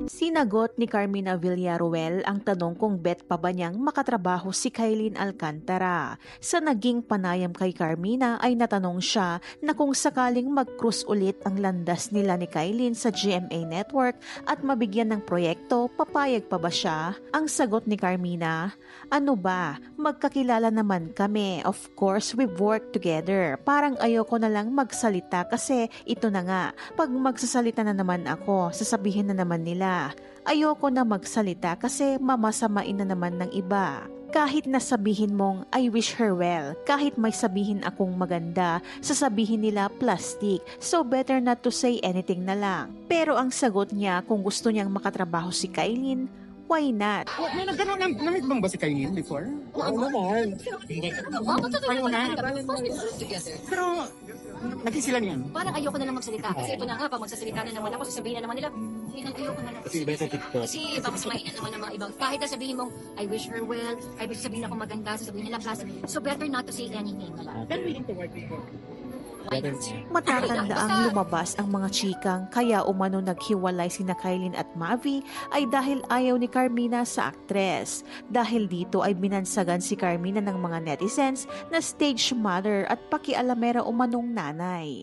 Sinagot ni Carmina Villaruel ang tanong kung bet pa ba niyang makatrabaho si Kylene Alcantara. Sa naging panayam kay Carmina ay natanong siya na kung sakaling mag-cruise ulit ang landas nila ni Kylene sa GMA Network at mabigyan ng proyekto, papayag pa ba siya? Ang sagot ni Carmina, ano ba, magkakilala naman kami. Of course, we've worked together. Parang ayoko na lang magsalita kasi ito na nga, pag magsasalita na naman ako, sasabihin na naman nila. Ayoko na magsalita kasi mamasamain na naman ng iba. Kahit nasabihin mong I wish her well, kahit may sabihin akong maganda, sasabihin nila plastic, so better not to say anything na lang. Pero ang sagot niya kung gusto niyang makatrabaho si Kylene, why not? Namit bang ba si Kylene before? Oo naman. Kayo na. Pero, naging sila niyan. Parang ayoko na lang magsalita. Kasi ito na nga, pag magsasalita na naman ako, sasabihin na naman nila, ayoko na lang. Kasi iba sa TikTok. Kasi papasamain na naman ng mga ibang. Kahit na sabihin mong, I wish her well, I wish sabihin ako maganda, sasabihin nila plastic. So better not to say anything na lang. Then willing to work with her. Matatanda ang lumabas ang mga chikang kaya umano naghiwalay sina Kylene at Mavi ay dahil ayaw ni Carmina sa aktres. Dahil dito ay binansagan si Carmina ng mga netizens na stage mother at pakialamera umanong nanay.